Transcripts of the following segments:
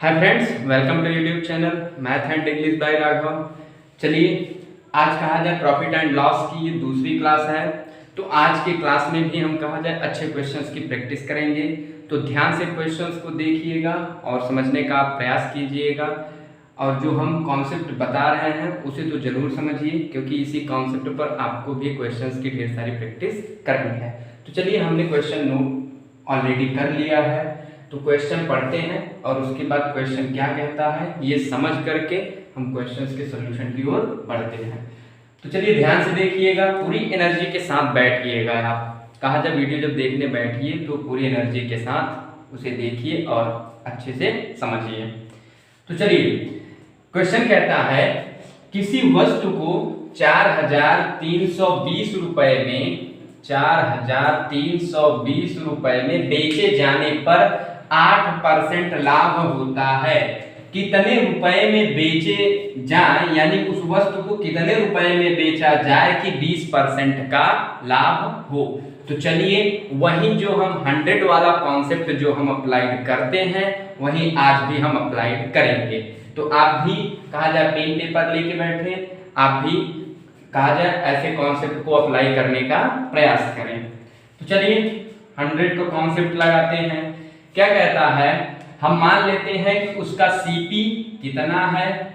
Hi friends, welcome to YouTube channel math and English by Raghav. चलिए, आज कहा जाए प्रॉफिट एंड लॉस की ये दूसरी क्लास है। तो आज की क्लास में भी हम कहा जाए अच्छे क्वेश्चंस की प्रैक्टिस करेंगे। तो ध्यान से क्वेश्चंस को देखिएगा और समझने का प्रयास कीजिएगा। और जो हम कॉन्सेप्ट बता रहे हैं उसे तो जरूर समझिए, क्योंकि इसी कॉन्सेप्ट पर आपको भी क्वेश्चंस की ढेर सारी प्रैक्टिस करनी है। तो चलिए, हमने क्वेश्चन नोट ऑलरेडी कर लिया है, तो क्वेश्चन पढ़ते हैं और उसके बाद क्वेश्चन क्या कहता है ये समझ करके हम क्वेश्चंस के सॉल्यूशन की ओर बढ़ते हैं। तो चलिए ध्यान से देखिएगा, पूरी एनर्जी के साथ बैठिएगा। आप कहा जब वीडियो जब देखने बैठिए तो पूरी एनर्जी के साथ उसे देखिए और अच्छे से समझिए। तो चलिए, क्वेश्चन कहता है किसी वस्तु को 4,320 रुपए में 4,320 रुपए में बेचे जाने पर 8% लाभ होता है। कितने रुपए में बेचे जाए, यानी उस वस्तु को कितने रुपए में बेचा जाए कि 20% का लाभ हो। तो चलिए, वही जो हम 100 वाला कॉन्सेप्ट जो हम अप्लाइड करते हैं वही आज भी हम अप्लाइड करेंगे। तो आप भी कहा जाए पेन पेपर लेके बैठे, आप भी कहा जाए ऐसे कॉन्सेप्ट को अप्लाई करने का प्रयास करें। तो चलिए 100 का कॉन्सेप्ट लगाते हैं। क्या कहता है, हम मान लेते हैं कि उसका सीपी कितना है।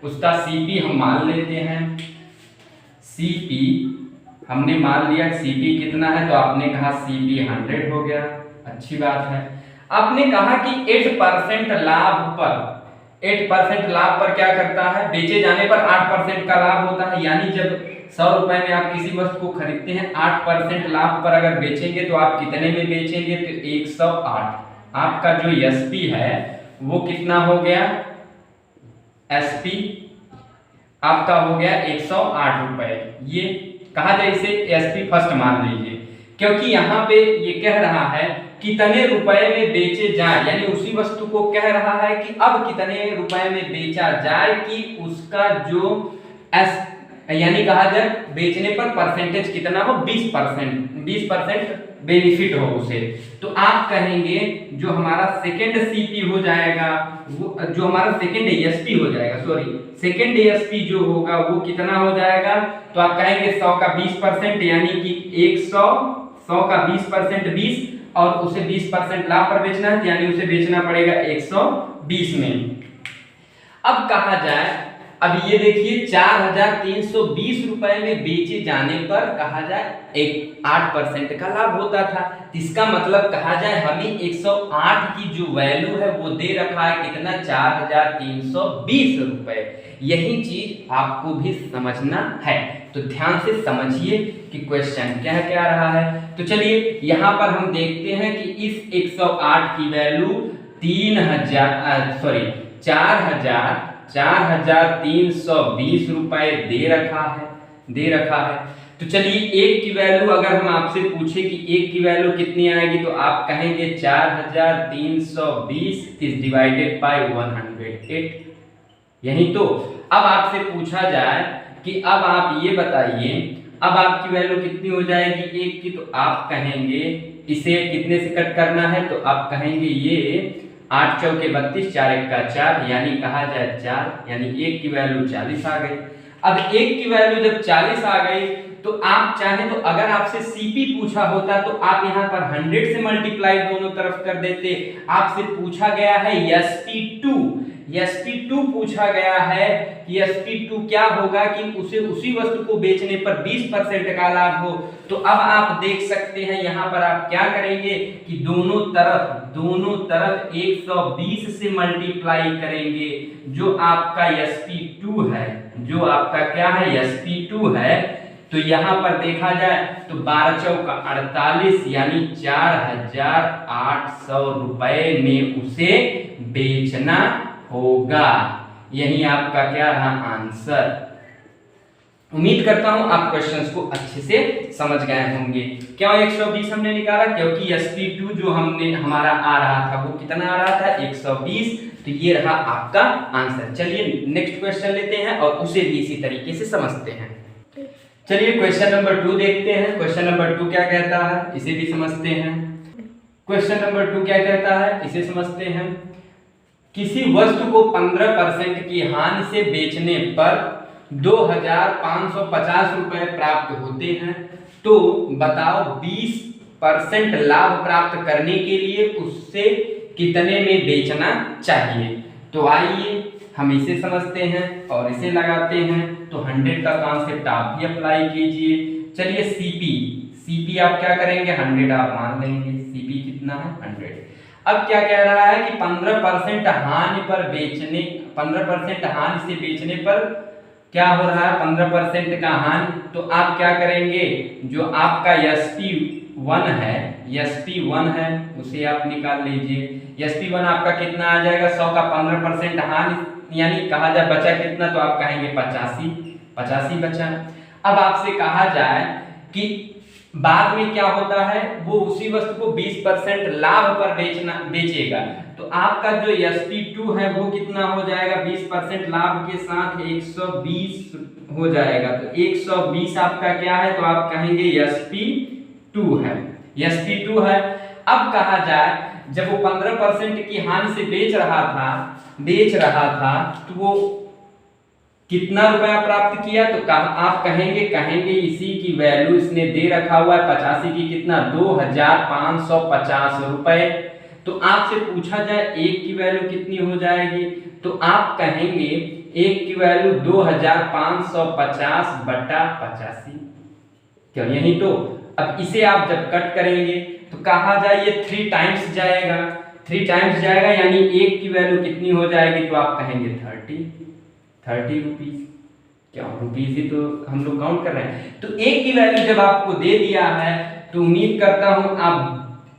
उसका सीपी हम मान लेते हैं, सीपी हमने मान लिया सीपी कितना है, तो आपने कहा सीपी 100 हो गया, अच्छी बात है। आपने कहा कि 8% लाभ पर 8% लाभ पर क्या करता है, बेचे जाने पर 8% का लाभ होता है। यानी जब 100 रुपए में आप किसी वस्तु को खरीदते हैं, 8% लाभ पर अगर बेचेंगे तो आप कितने में बेचेंगे, तो 108। आपका जो एसपी है वो कितना हो गया, एसपी आपका हो गया 108 रुपए। ये कहा जाए इसे एसपी फर्स्ट मान लीजिए, क्योंकि यहाँ पे ये कह रहा है कितने रुपए में बेचे जाए, यानी उसी वस्तु को कह रहा है कि अब कितने रुपए में बेचा जाए कि उसका जो एस यानी कहा जाए बेचने पर परसेंटेज कितना हो, 20% बेनिफिट हो उसे। तो आप कहेंगे जो हमारा सेकंड सीपी हो जाएगा, वो जो हमारा सेकंड एएसपी हो जाएगा, सेकंड एएसपी जो होगा वो कितना हो जाएगा, तो आप कहेंगे 100 का 20%, यानी कि 100 का 20% 20, और उसे 20% लाभ पर बेचना है, यानी उसे बेचना पड़ेगा 120 में। अब कहा जाए, अब ये देखिए 4,320 रुपए में बेचे जाने पर कहा जाए 8% का लाभ होता था। इसका मतलब कहा जाए हमें 108 की जो वैल्यू है वो दे रखा है कितना, 4,320 रुपए। यही चीज आपको भी समझना है, तो ध्यान से समझिए कि क्वेश्चन क्या रहा है। तो चलिए यहाँ पर हम देखते हैं कि इस 108 की वैल्यू 4,320 रुपए दे रखा है। तो चलिए एक की वैल्यू अगर हम आपसे पूछे कि एक की वैल्यू कितनी आएगी, तो आप कहेंगे 4,320 इज डिवाइडेड बाय 108। यही तो अब आपसे पूछा जाए कि अब आप ये बताइए, अब आपकी वैल्यू कितनी हो जाएगी एक की, तो आप कहेंगे इसे कितने से कट करना है, तो आप कहेंगे ये 8 चौके 32, 4 एक का 4, यानी कहा जाए 4, यानी एक की वैल्यू 40 आ गई। अब एक की वैल्यू जब 40 आ गई तो आप चाहे तो अगर आपसे सीपी पूछा होता तो आप यहाँ पर 100 से मल्टीप्लाई दोनों तरफ कर देते। आपसे पूछा गया है SP2 पूछा गया है कि SP2 क्या होगा कि उसे उसी वस्तु को बेचने पर 20% का लाभ हो। तो अब आप देख सकते हैं यहाँ पर आप क्या करेंगे कि दोनों तरफ 120 से मल्टीप्लाई करेंगे। जो आपका SP2 है, जो आपका क्या है SP2 है, तो यहाँ पर देखा जाए तो 12 चौका 48, यानी 4,800 रुपए में उसे बेचना होगा। यही आपका क्या रहा आंसर। उम्मीद करता हूं आप क्वेश्चंस को अच्छे से समझ गए होंगे। क्यों 120 हमने निकाला, क्योंकि SP2 जो हमारा आ रहा था वो कितना आ रहा था, 120। तो ये रहा आपका आंसर। चलिए नेक्स्ट क्वेश्चन लेते हैं और उसे भी इसी तरीके से समझते हैं। चलिए क्वेश्चन नंबर 2 देखते हैं। क्वेश्चन नंबर 2 क्या कहता है, इसे भी समझते हैं। क्वेश्चन नंबर 2 क्या कहता है, इसे समझते हैं। किसी वस्तु को 15% की हानि से बेचने पर 2,550 रुपए प्राप्त होते हैं, तो बताओ 20% लाभ प्राप्त करने के लिए उससे कितने में बेचना चाहिए। तो आइए हम इसे समझते हैं और इसे लगाते हैं। तो 100 का कॉन्सेप्ट आप भी अप्लाई कीजिए। चलिए सीपी आप क्या करेंगे, 100 आप मान लेंगे। सीपी कितना है, 100। अब क्या कह रहा है कि 15% हानि पर बेचने, 15% हानि से बेचने पर क्या हो रहा है, 15% का हानि। तो आप क्या करेंगे, जो आपका SP1 है उसे आप निकाल लीजिए। SP1 आपका कितना आ जाएगा, 100 का 15% हानि, यानी कहा जाए बचा कितना, तो आप कहेंगे 85 बचा। अब आपसे कहा जाए कि बाद में क्या होता है, वो उसी वस्तु को 20% लाभ पर बेचेगा, तो आपका जो SP2 है वो कितना हो जाएगा, 20% लाभ के साथ 120 हो जाएगा। तो 120 आपका क्या है, तो आप कहेंगे SP2 है। अब कहा जाए जब वो 15% की हानि से बेच रहा था तो वो कितना रुपया प्राप्त किया, तो आप कहेंगे इसी की वैल्यू इसने दे रखा हुआ है 85 की, कितना 2,550 रुपए। तो आपसे पूछा जाए एक की वैल्यू कितनी हो जाएगी, तो आप कहेंगे एक की वैल्यू 2,550 बटा 85, क्यों, यही तो। अब इसे आप जब कट करेंगे तो कहा जाए ये 3 टाइम्स जाएगा, यानी एक की वैल्यू कितनी हो जाएगी, तो आप कहेंगे 30 रुपीज। क्या रुपीज ही तो हम लोग काउंट कर रहे हैं। तो एक की वैल्यू जब आपको दे दिया है तो उम्मीद करता हूं आप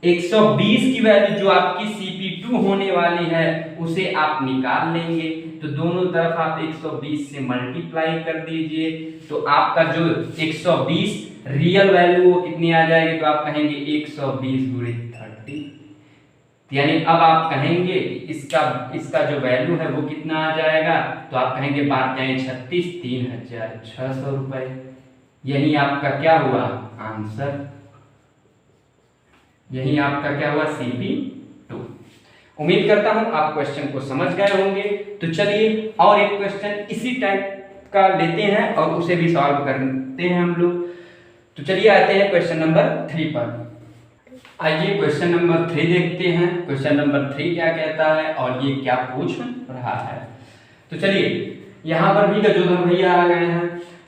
120 की वैल्यू जो आपकी CP2 होने वाली है उसे आप निकाल लेंगे। तो दोनों तरफ आप 120 से मल्टीप्लाई कर दीजिए, तो आपका जो 120 रियल वैल्यू वो कितनी आ जाएगी, तो आप कहेंगे 120 गुणे 30, यानी अब आप कहेंगे इसका जो वैल्यू है वो कितना आ जाएगा, तो आप कहेंगे बात जाए 36, 3,600 रुपए। यही आपका क्या हुआ आंसर, यही आपका क्या हुआ CP2। उम्मीद करता हूं आप क्वेश्चन को समझ गए होंगे। तो चलिए और एक क्वेश्चन इसी टाइप का लेते हैं और उसे भी सॉल्व करते हैं हम लोग। तो चलिए आते हैं क्वेश्चन नंबर 3 पर। आइए क्वेश्चन नंबर 3 देखते हैं। क्वेश्चन नंबर 3 क्या कहता है और ये क्या पूछ रहा है। तो चलिए यहाँ पर भी गजोधर भैया आ गए हैं।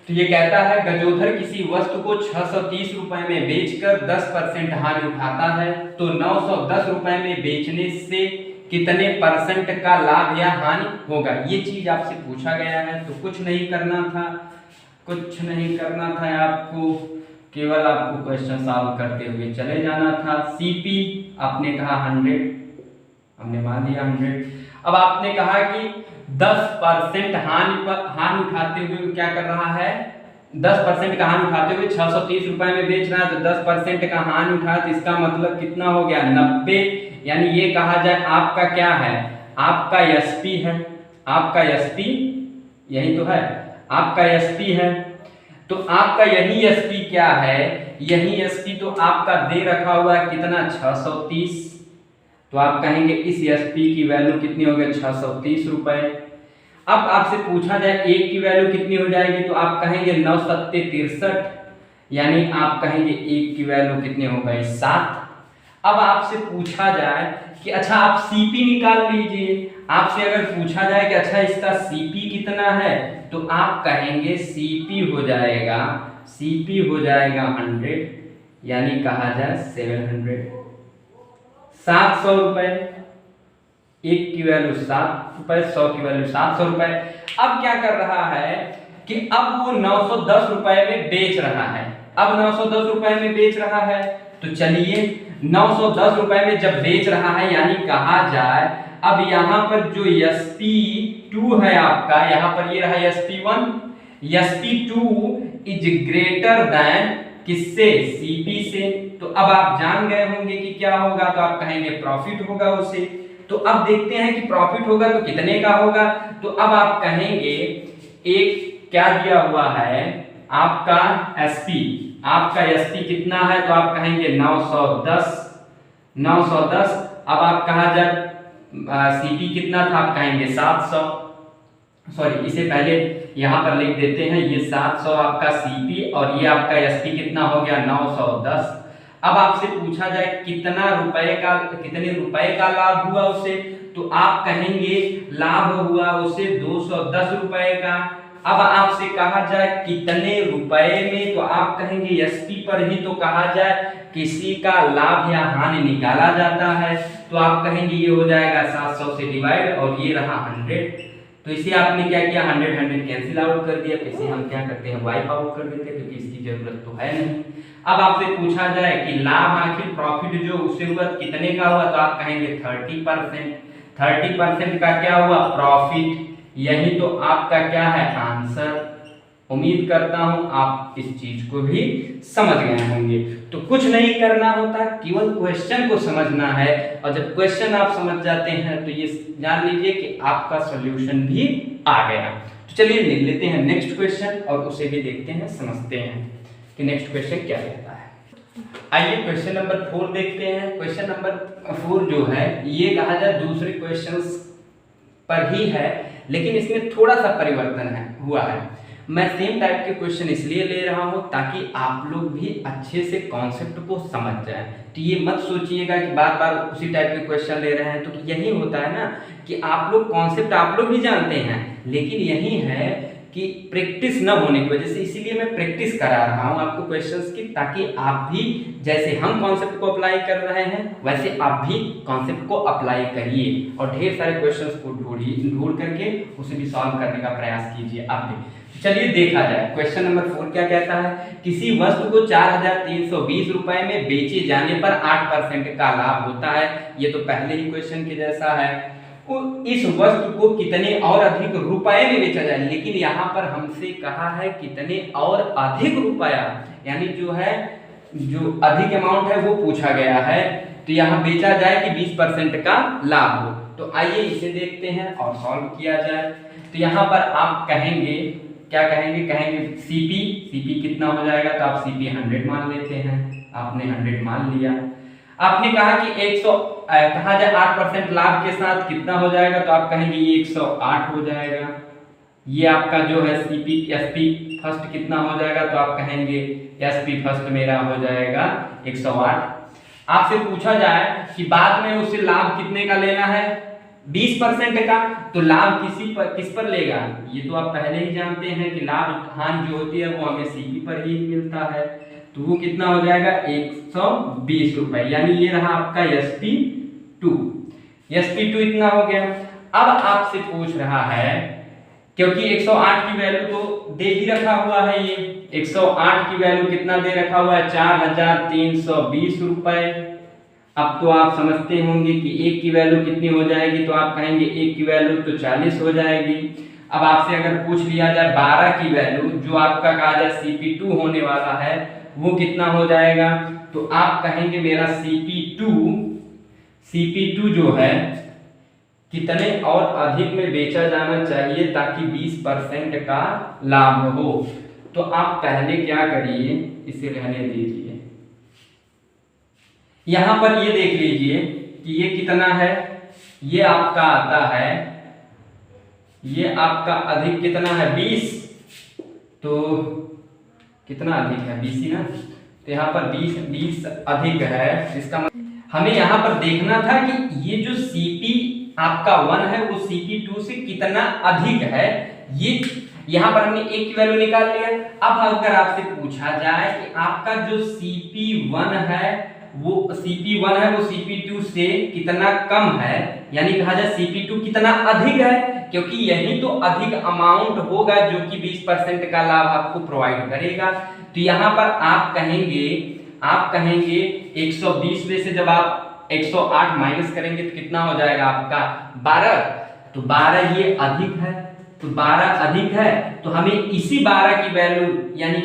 तो ये कहता है गजोधर किसी वस्तु को 630 रुपए में बेचकर 10% हानि उठाता है, तो 910 रुपए में बेचने से कितने परसेंट का लाभ या हानि होगा। ये चीज आपसे पूछा गया है। तो कुछ नहीं करना था आपको, केवल आपको क्वेश्चन सॉल्व करते हुए चले जाना था। CP आपने कहा 100, हमने मान लिया 100। अब आपने कहा कि 10% हानि उठाते हुए क्या कर रहा है, 10% का हानि उठाते हुए 630 रुपए में बेच रहा है, तो 10% का हानि उठा तो इसका मतलब कितना हो गया 90, यानी ये कहा जाए आपका क्या है, आपका SP है, आपका SP यही तो है, आपका SP है। तो आपका यही SP क्या है, यही SP तो आपका दे रखा हुआ है कितना 630, तो आप कहेंगे इस SP की वैल्यू कितनी होगी 630 रुपए। अब आपसे पूछा जाए एक की वैल्यू कितनी हो जाएगी, तो आप कहेंगे 9 सत्ते 63, यानी आप कहेंगे एक की वैल्यू कितनी हो गई 7। अब आपसे पूछा जाए कि अच्छा आप CP निकाल लीजिए। आपसे अगर पूछा जाए कि अच्छा इसका CP कितना है, तो आप कहेंगे CP हो जाएगा 100, यानी कहा जाए 700, 700 रुपए। एक की वैल्यू 7 रुपए, 100 की वैल्यू 700 रुपए। अब क्या कर रहा है कि अब वो 910 रुपए में बेच रहा है। अब 910 रुपए में बेच रहा है, तो चलिए 910 रुपए में जब बेच रहा है, यानी कहा जाए अब यहाँ पर जो SP2 है आपका, यहाँ पर ये रहा SP1, SP2 is greater than किससे, CP से। तो अब आप जान गए होंगे कि क्या होगा, तो आप कहेंगे प्रॉफिट होगा उसे। तो अब देखते हैं कि प्रॉफिट होगा तो कितने का होगा। तो अब आप कहेंगे एक क्या दिया हुआ है आपका SP, आपका SP कितना है, तो आप कहेंगे 910। अब आप कहा जाए सीपी कितना था, आप कहेंगे 700, सॉरी इसे पहले यहाँ पर लिख देते हैं, ये 700 आपका सीपी और ये आपका एसपी कितना हो गया 910। अब आपसे पूछा जाए कितने रुपए का लाभ हुआ उसे, तो आप कहेंगे लाभ हुआ उसे 210 रुपए का। अब आपसे कहा जाए कितने रुपए में, तो आप कहेंगे एसपी पर ही तो कहा जाए किसी का लाभ या हानि निकाला जाता है, तो आप कहेंगे ये हो जाएगा 700 से डिवाइड और ये रहा 100। तो इसे आपने क्या किया 100 कैंसिल आउट कर दिया, तो इसे हम क्या करते हैं वाइप आउट कर देते हैं क्योंकि इसकी जरूरत तो है नहीं। अब आपसे पूछा जाए कि लाभ आखिर प्रॉफिट जो उससे हुआ कितने का हुआ, तो आप कहेंगे 30%। 30% का क्या हुआ प्रॉफिट, यही तो आपका क्या है आंसर। उम्मीद करता हूं आप इस चीज को भी समझ गए होंगे। तो कुछ नहीं करना होता, केवल क्वेश्चन को समझना है, और जब क्वेश्चन आप समझ जाते हैं तो ये जान लीजिए कि आपका सॉल्यूशन भी आ गया। तो चलिए लिख लेते हैं नेक्स्ट क्वेश्चन और उसे भी देखते हैं, समझते हैं कि नेक्स्ट क्वेश्चन क्या कहता है। आइए क्वेश्चन नंबर 4 देखते हैं। क्वेश्चन नंबर 4 जो है ये कहा जाए दूसरे क्वेश्चंस पर ही है, लेकिन इसमें थोड़ा सा परिवर्तन हुआ है। मैं सेम टाइप के क्वेश्चन इसलिए ले रहा हूं ताकि आप लोग भी अच्छे से कॉन्सेप्ट को समझ जाएं। तो ये मत सोचिएगा कि बार बार उसी टाइप के क्वेश्चन ले रहे हैं, तो यही होता है ना कि आप लोग कॉन्सेप्ट आप लोग भी जानते हैं, लेकिन यही है कि प्रैक्टिस न होने की वजह से, इसीलिए मैं प्रैक्टिस करा रहा हूं आपको क्वेश्चंस की, ताकि आप भी जैसे हम कॉन्सेप्ट को अप्लाई कर रहे हैं वैसे आप भी कॉन्सेप्ट को अप्लाई करिए और ढेर सारे क्वेश्चंस को ढूंढ करके उसे भी सॉल्व करने का प्रयास कीजिए आप भी। चलिए देखा जाए क्वेश्चन नंबर 4 क्या कहता है। किसी वस्तु को 4320 रुपए में बेचे जाने पर 8% का लाभ होता है। ये तो पहले ही क्वेश्चन के जैसा है। इस वस्तु को कितने और अधिक रुपए में बेचा जाए, लेकिन यहाँ पर हमसे कहा है कितने और अधिक रुपया, यानी जो अधिक अमाउंट है वो पूछा गया है। तो यहाँ बेचा जाए कि 20% का लाभ हो। तो आइए इसे देखते हैं और सॉल्व किया जाए। तो यहाँ पर आप कहेंगे क्या कहेंगे सीपी कितना हो जाएगा, तो आप सीपी 100 मान लेते हैं, आपने 100 मान लिया। आपने कहा कि 8% लाभ के साथ कितना हो जाएगा, तो आप कहेंगे ये 108 हो जाएगा। ये आपका जो है एसपी फर्स्ट कितना हो जाएगा, तो आप कहेंगे एसपी फर्स्ट मेरा हो जाएगा 108। आपसे पूछा जाए कि बाद में उसे लाभ कितने का लेना है 20% का, तो लाभ किस पर लेगा, ये तो आप पहले ही जानते हैं कि लाभ हानि जो होती है वो हमें सीपी पर ही मिलता है। तो वो कितना हो जाएगा 120 रुपए, यानी ये रहा आपका SP2 इतना हो गया। अब आपसे पूछ रहा है, क्योंकि 108 की वैल्यू तो दे ही रखा हुआ है, ये 108 की वैल्यू कितना दे रखा हुआ है 4320 रुपए। अब तो आप समझते होंगे कि 1 की वैल्यू कितनी हो जाएगी, तो आप कहेंगे 1 की वैल्यू तो 40 हो जाएगी। अब आपसे अगर पूछ लिया जाए 12 की वैल्यू, जो आपका कहा जाए CP2 होने वाला है, वो कितना हो जाएगा, तो आप कहेंगे मेरा CP2 जो है कितने और अधिक में बेचा जाना चाहिए ताकि 20% का लाभ हो। तो आप पहले क्या करिए, इसे रहने दीजिए। यहां पर ये देख लीजिए कि ये कितना है, ये आपका आता है, ये आपका अधिक कितना है 20, तो कितना अधिक है 20 ही ना, तो यहाँ पर 20 अधिक है। इसका हमें यहाँ पर देखना था कि ये जो CP आपका 1 है वो CP2 से कितना अधिक है। ये यहाँ पर हमने 1 की वैल्यू निकाल लिया। अब अगर आपसे पूछा जाए कि आपका जो CP1 है वो CP2 से कितना कम है, यानी कहा जाए CP2 कितना अधिक है, क्योंकि यही तो अधिक अमाउंट होगा जो कि 20% का लाभ आपको प्रोवाइड करेगा। तो यहाँ पर आप कहेंगे 120 में से जब आप 108 माइनस करेंगे तो कितना हो जाएगा आपका 12, तो 12 ये अधिक है, तो 12 अधिक है, तो हमें इसी 12 की वैल्यू यानी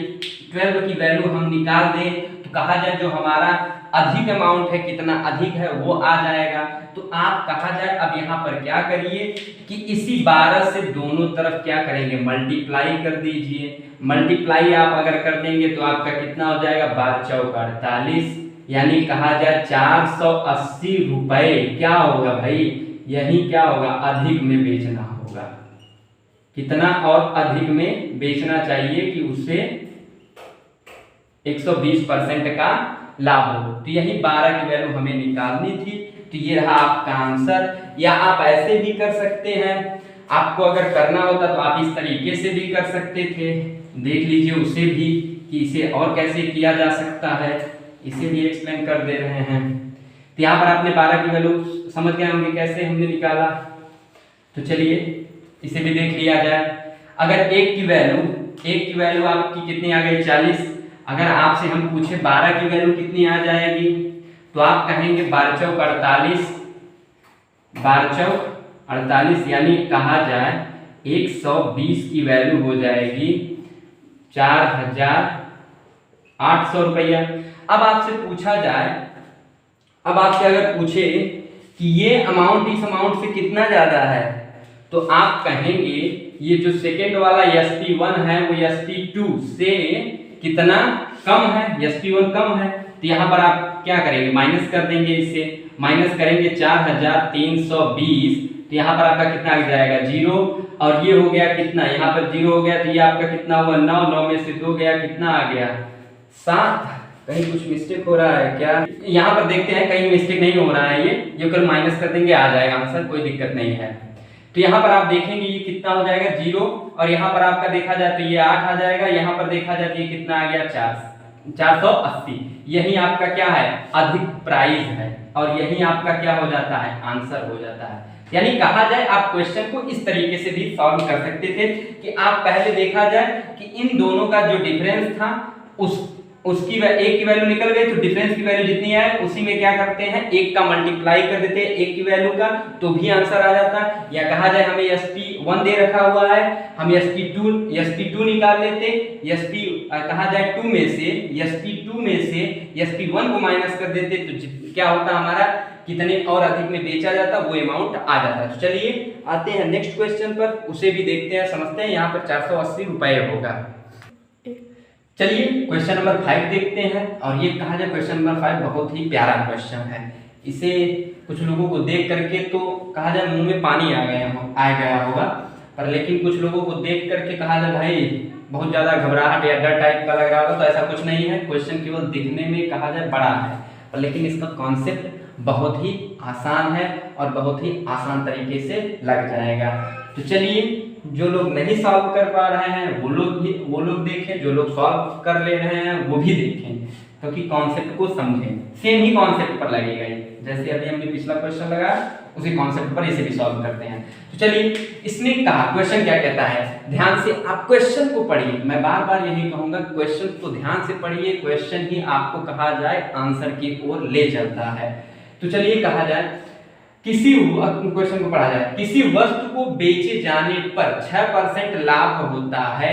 12 की वैल्यू हम निकाल दें, तो कहा जाए जो हमारा अधिक अमाउंट है कितना अधिक है वो आ जाएगा। तो आप कहा जाए अब यहाँ पर क्या करिए कि इसी 12 से दोनों तरफ क्या करेंगे मल्टीप्लाई कर दीजिए। मल्टीप्लाई आप अगर कर देंगे तो आपका कितना हो जाएगा 12 चौक 48, यानी कहा जाए 480 रुपए क्या होगा भाई, यही क्या होगा, अधिक में बेचना होगा। कितना और अधिक में बेचना चाहिए कि उससे 120% का लाभ हो। तो यही 12 की वैल्यू हमें निकालनी थी। तो ये रहा आपका आंसर। या आप ऐसे भी कर सकते हैं, आपको अगर करना होता तो आप इस तरीके से भी कर सकते थे। देख लीजिए उसे भी कि इसे और कैसे किया जा सकता है, इसे भी एक्सप्लेन कर दे रहे हैं। तो यहाँ पर आपने 12 की वैल्यू समझ गए होंगे कैसे हमने निकाला। तो चलिए इसे भी देख लिया जाए। अगर एक की वैल्यू आपकी कितनी आ गई, 40। अगर आपसे हम पूछे 12 की वैल्यू कितनी आ जाएगी, तो आप कहेंगे 12 चौक 48, 12 चौक 48, यानी कहा जाए 120 की वैल्यू हो जाएगी 4800 रुपया। अब आपसे पूछा जाए, अब आपसे अगर पूछे कि ये अमाउंट इस अमाउंट से कितना ज्यादा है, तो आप कहेंगे ये जो सेकेंड वाला SP1 है वो SP2 से कितना कम है, SP1 कम है। तो यहाँ पर आप क्या करेंगे, माइनस कर देंगे, इससे माइनस करेंगे 4320। तो यहाँ पर आपका कितना आ जाएगा, 0। और ये हो गया कितना, यहाँ पर 0 हो गया, तो ये आपका कितना हुआ, 9। 9 में से 2 गया, कितना आ गया, 7। कहीं कुछ मिस्टेक हो रहा है क्या, यहाँ पर देखते हैं, कहीं मिस्टेक नहीं हो रहा है। ये कल माइनस कर देंगे, आ जाएगा आंसर, कोई दिक्कत नहीं है। तो यहाँ पर आप देखेंगे ये कितना हो जाएगा, 0। और यहाँ पर आपका देखा जाए तो ये 8 आ जाएगा। यहाँ पर देखा जाए तो ये कितना आ गया, 480। यही आपका क्या है, अधिक प्राइस है, और यही आपका क्या हो जाता है, आंसर हो जाता है। यानी कहा जाए आप क्वेश्चन को इस तरीके से भी सॉल्व कर सकते थे कि आप पहले देखा जाए कि इन दोनों का जो डिफरेंस था उसकी एक की वैल्यू निकल गई, तो डिफरेंस की वैल्यू जितनी है उसी में क्या करते हैं, एक का मल्टीप्लाई कर देते हैं एक की वैल्यू का, तो भी आंसर आ जाता। या कहा जाए हमें SP1 दे रखा हुआ है, हम SP2 निकाल लेते, कहा जाए 2 में से SP2 में से SP1 को माइनस कर देते, तो क्या होता हमारा, कितने और अधिक में बेचा जाता, वो अमाउंट आ जाता। तो चलिए आते हैं नेक्स्ट क्वेश्चन पर, उसे भी देखते हैं, समझते हैं। यहाँ पर 480 रुपए होगा। चलिए क्वेश्चन नंबर 5 देखते हैं। और ये कहा जाए क्वेश्चन नंबर 5 बहुत ही प्यारा क्वेश्चन है। इसे कुछ लोगों को देख करके तो कहा जाए मुंह में पानी आ गया होगा, पर लेकिन कुछ लोगों को देख करके कहा जाए भाई बहुत ज्यादा घबराहट या डर टाइप का लग रहा होगा। तो ऐसा कुछ नहीं है, क्वेश्चन केवल दिखने में कहा जाए बड़ा है, पर लेकिन इसका कॉन्सेप्ट बहुत ही आसान है और बहुत ही आसान तरीके से लग जाएगा। तो चलिए जो लोग नहीं सॉल्व कर पा रहे हैं वो लोग देखें, जो लोग सॉल्व कर ले रहे हैं वो भी देखें, क्योंकि कॉन्सेप्ट को समझें। सेम ही कॉन्सेप्ट पर लगेगा, जैसे अभी हमने पिछला क्वेश्चन लगाया उसी कॉन्सेप्ट पर इसे भी सॉल्व करते हैं। तो चलिए इसने कहा, क्वेश्चन क्या कहता है, ध्यान से आप क्वेश्चन को पढ़िए। मैं बार बार यही कहूंगा, क्वेश्चन को ध्यान से पढ़िए, क्वेश्चन ही आपको कहा जाए आंसर की ओर ले चलता है। तो चलिए कहा जाए क्वेश्चन को पढ़ा जाए, किसी वस्तु को बेचे जाने पर 6% लाभ होता है,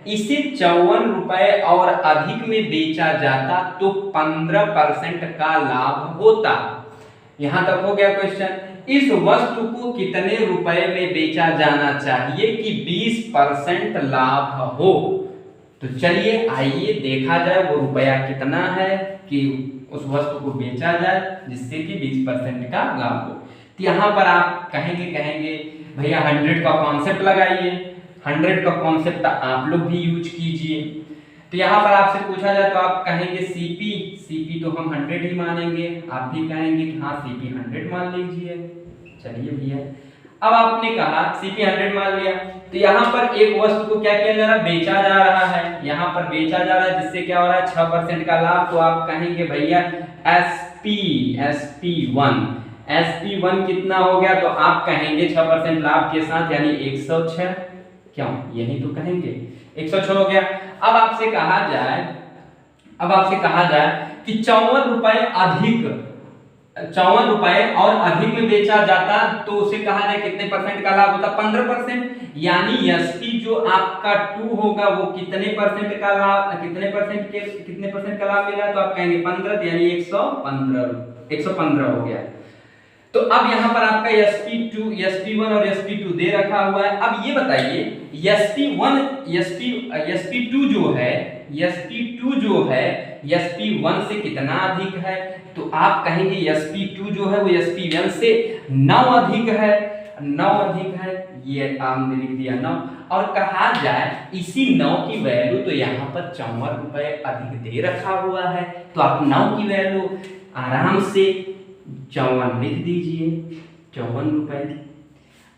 इसे 54 रुपए और अधिक में बेचा जाता तो 15% का लाभ होता। यहां तक हो गया क्वेश्चन। इस वस्तु को कितने रुपए में बेचा जाना चाहिए कि 20% लाभ हो। तो चलिए आइए देखा जाए वो रुपया कितना है कि उस वस्तु को बेचा जाए जिससे कि 20% का लाभ हो। तो यहाँ पर आप कहेंगे भैया 100 का कॉन्सेप्ट लगाइए, 100 का कॉन्सेप्ट आप लोग भी यूज कीजिए। तो यहाँ पर आपसे पूछा जाए तो आप कहेंगे CP तो हम 100 ही मानेंगे, आप भी कहेंगे कि हाँ CP 100 मान लीजिए। चलिए भैया, अब आपने कहा CP 100 मान लिया, तो यहाँ पर एक वस्तु को क्या किया जा रहा है, बेचा जा रहा है। यहाँ पर बेचा जा रहा है जिससे क्या हो रहा है, 6% का लाभ। तो आप कहेंगे भैया SP1 कितना हो गया, तो आप कहेंगे 6% लाभ के साथ यानी 106, क्यों यही तो कहेंगे 106 हो गया। अब आपसे कहा जाए कि 54 रुपए और अधिक में बेचा जाता तो उसे कहा जाए कितने परसेंट का लाभ होता, 15%। यानी SP जो आपका 2 होगा वो कितने परसेंट का लाभ मिला, तो आप कहेंगे 15, यानी 115 हो गया। तो अब यहाँ पर आपका SP1 और SP2 दे रखा हुआ है। अब ये बताइए SP2 जो है SP2 जो है SP1 से कितना अधिक है, तो आप कहेंगे SP2 जो है वो SP1 से 9 अधिक है, 9 अधिक है, ये आपने लिख दिया 9। और कहा जाए इसी 9 की वैल्यू तो यहाँ पर 54 रुपए अधिक दे रखा हुआ है, तो आप 9 की वैल्यू आराम से 54 लिख दीजिए, 54 रुपए।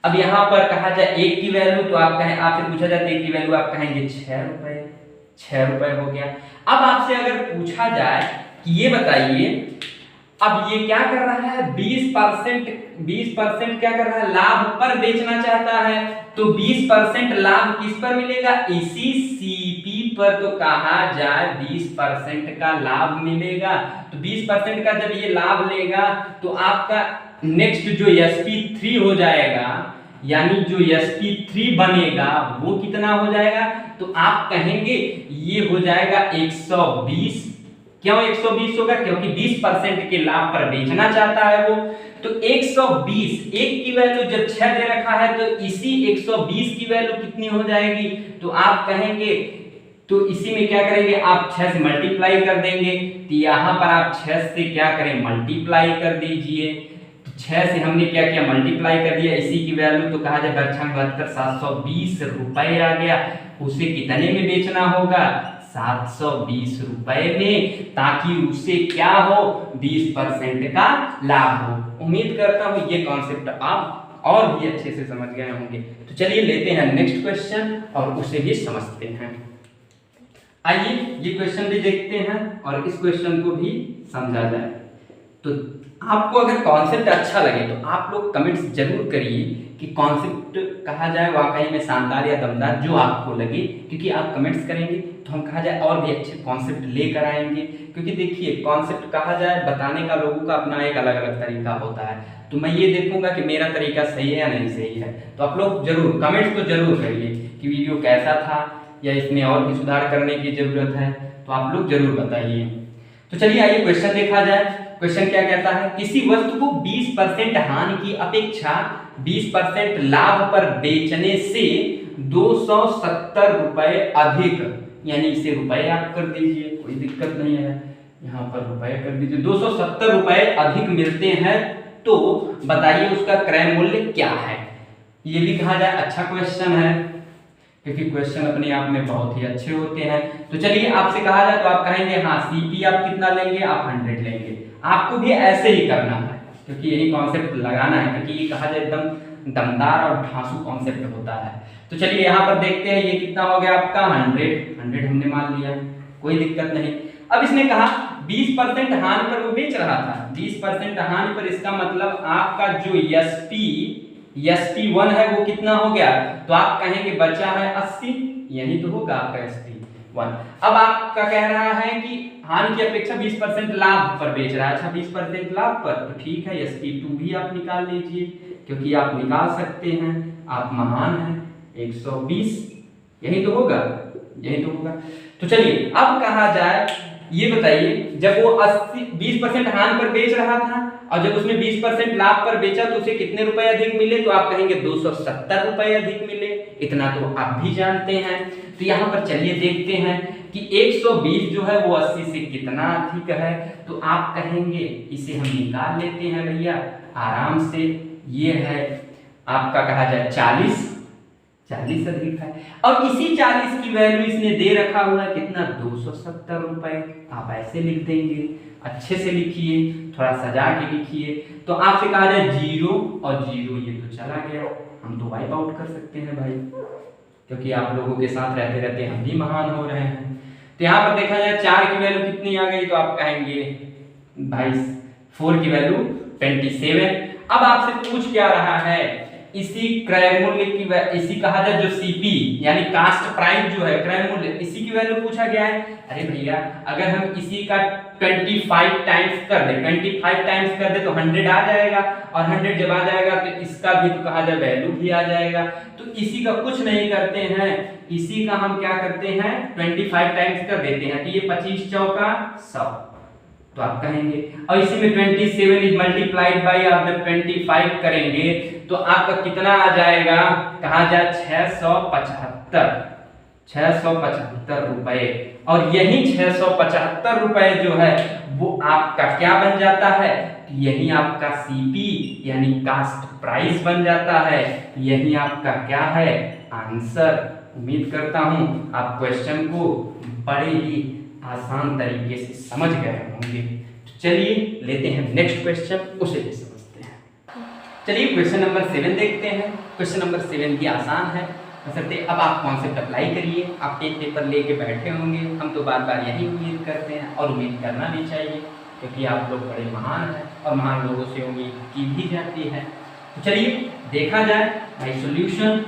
अब यहाँ पर कहा जाए 1 की वैल्यू, तो आप कहें, आपसे पूछा जाए 1 की वैल्यू, आप कहेंगे 6 रुपए, 6 रुपए हो गया। अब आपसे अगर पूछा जाए कि ये बताइए, अब ये क्या कर रहा है, 20% क्या कर रहा है, लाभ पर बेचना चाहता है, तो 20% लाभ किस पर मिलेगा, इसी सीपी पर। तो कहा जाए 20% का लाभ मिलेगा, तो 20% का जब ये लाभ लेगा तो आपका नेक्स्ट जो SP3 हो जाएगा, यानी जो SP3 बनेगा वो कितना हो जाएगा, तो आप कहेंगे ये हो जाएगा 120। क्यों 120 होगा, क्योंकि 20% के लाभ पर बेचना चाहता है वो। तो 120, 1 की वैल्यू जब 6 दे रखा है तो इसी 120 की वैल्यू कितनी हो जाएगी, तो आप कहेंगे, तो इसी में क्या करेंगे, आप 6 से मल्टीप्लाई कर देंगे, तो यहाँ पर आप 6 से क्या करें, मल्टीप्लाई कर दीजिए। 6 से हमने क्या किया, मल्टीप्लाई कर दिया, इसी की वैल्यू तो कहा जाए 720 रुपए आ गया। उसे कितने में बेचना होगा, 720 रुपए में, ताकि उससे क्या हो, 20% का लाभ हो। उम्मीद करता हूं ये कॉन्सेप्ट आप और भी अच्छे से समझ गए होंगे। तो चलिए लेते हैं नेक्स्ट क्वेश्चन और उसे भी समझते हैं। आइए ये क्वेश्चन भी देखते हैं और इस क्वेश्चन को भी समझा जाए। तो आपको अगर कॉन्सेप्ट अच्छा लगे तो आप लोग कमेंट्स जरूर करिए कि कॉन्सेप्ट कहा जाए वाकई में शानदार या दमदार जो आपको लगे, क्योंकि आप कमेंट्स करेंगे तो हम कहा जाए और भी अच्छे कॉन्सेप्ट लेकर आएंगे। क्योंकि देखिए कॉन्सेप्ट कहा जाए बताने का लोगों का अपना एक अलग अलग तरीका होता है, तो मैं ये देखूंगा कि मेरा तरीका सही है या नहीं सही है। तो आप लोग जरूर कमेंट्स तो जरूर करिए कि वीडियो कैसा था या इसमें और भी सुधार करने की जरूरत है, तो आप लोग जरूर बताइए। तो चलिए आइए क्वेश्चन देखा जाए। क्वेश्चन क्या कहता है, किसी वस्तु को 20% हानि की अपेक्षा 20% लाभ पर बेचने से 270 रुपए अधिक, यानी इसे रुपए आप कर दीजिए, कोई दिक्कत नहीं है, यहाँ पर रुपए कर दीजिए, 270 रुपए अधिक मिलते हैं, तो बताइए उसका क्रय मूल्य क्या है। ये भी कहा जाए अच्छा क्वेश्चन है, क्योंकि क्वेश्चन अपने आप में बहुत ही अच्छे होते हैं। तो चलिए आपसे कहा जाए तो आप कहेंगे हाँ सीपी आप कितना लेंगे, आप 100 लेंगे। आपको भी ऐसे ही करना है, क्योंकि यही कॉन्सेप्ट लगाना है, क्योंकि ये कहा जाए एकदम दमदार और ढांसू कॉन्सेप्ट होता है। तो चलिए यहाँ पर देखते हैं ये कितना हो गया आपका 100 हमने मान लिया, कोई दिक्कत नहीं। अब इसने कहा 20% हानि पर वो बेच रहा था, 20% हानि पर, इसका मतलब आपका जो SP1 है वो कितना हो गया, तो आप कहेंगे बचा है 80, यही तो होगा आपका SP1। अब आपका कह रहा है कि हानि की अपेक्षा 20% लाभ पर बेच रहा है, अच्छा 20% लाभ पर, तो ठीक है SP2 भी आप निकाल लीजिए, क्योंकि आप निकाल सकते हैं, आप महान हैं। 120 यही तो होगा, यही तो होगा। तो चलिए अब कहा जाए ये बताइए, जब वो 20% हानि पर बेच रहा था और जब उसने 20% लाभ पर बेचा तो उसे कितने रुपए अधिक मिले, तो आप कहेंगे 270 रुपए अधिक मिले। इतना तो आप भी जानते हैं। तो यहाँ पर चलिए देखते हैं कि 120 जो है वो 80 से कितना अधिक है, तो आप कहेंगे इसे हम निकाल लेते हैं भैया आराम से। ये है आपका कहा जाए 40 अधिक है, और इसी 40 की वैल्यू इसने दे रखा हुआ है कितना, 270 रुपए। आप ऐसे लिख देंगे, अच्छे से लिखिए, थोड़ा सजा के लिखिए। तो आपसे कहा जाए 0 और 0 ये तो चला गया, हम तो वाइप आउट कर सकते हैं भाई, क्योंकि आप लोगों के साथ रहते रहते हम भी महान हो रहे हैं। तो यहाँ पर देखा जाए 4 की वैल्यू कितनी आ गई, तो आप कहेंगे भाई 4 की वैल्यू 27। अब आपसे पूछ क्या रहा है, इसी क्रय मूल्य की इसी कहा जाए जो सीपी यानी कास्ट प्राइस जो है क्रय मूल्य, इसी की वैल्यू पूछा गया है। अरे भैया अगर हम इसी का 25 टाइम्स कर दे, 25 टाइम्स कर दे तो 100 आ जाएगा, और 100 जब आ जाएगा तो इसका भी तो कहा जाए वैल्यू भी आ जाएगा। तो इसी का कुछ नहीं करते हैं, इसी का हम क्या करते हैं 25 टाइम्स कर देते हैं, तो ये 25 चौका 100, तो आप कहेंगे, और इसी में 27 इज मल्टीप्लाइड बाई आप जब 25 करेंगे तो आपका कितना आ जाएगा, कहा जाए 675 रुपए। और यही 675 रुपए जो है वो आपका क्या बन जाता है, यही आपका सीपी यानी कास्ट प्राइस बन जाता है। यही आपका क्या है, आंसर। उम्मीद करता हूं आप क्वेश्चन को बड़े ही आसान तरीके से समझ गए होंगे। तो चलिए लेते हैं नेक्स्ट क्वेश्चन, उसे भी समझते हैं। चलिए क्वेश्चन नंबर 7 देखते हैं। क्वेश्चन नंबर 7 भी आसान है, बशर्ते अब आप कॉन्सेप्ट अप्लाई करिए। आप एक पेपर लेके बैठे होंगे, हम तो बार बार यही उम्मीद करते हैं और उम्मीद करना भी चाहिए, क्योंकि आप लोग बड़े महान हैं और महान लोगों से उम्मीद की भी जाती है। तो चलिए देखा जाए भाई सॉल्यूशन।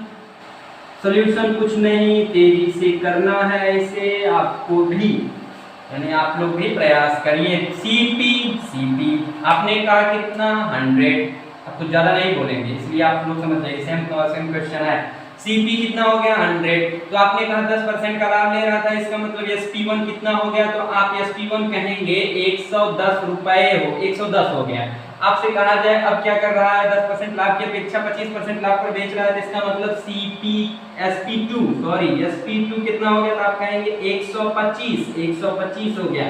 सॉल्यूशन कुछ नहीं, तेजी से करना है इसे आपको भी, यानी आप लोग भी प्रयास करिए। सीपी आपने कहा कितना, 100। अब कुछ ज़्यादा नहीं बोलेंगे इसलिए आप लोग समझ जाइए। सेम क्वेश्चन है, सीपी कितना हो गया, 100। तो आपने कहा 10% का लाभ ले रहा था, इसका मतलब एसपी1 कितना हो गया, तो आप एसपी1 कहेंगे 110 रुपए हो, 110 हो गया। आपसे कहा जाए अब क्या कर रहा है, 10% लाभ की अपेक्षा 25% लाभ पर बेच रहा है, तो इसका मतलब एसपी2 कितना हो गया, तो आप कहेंगे 125 हो गया।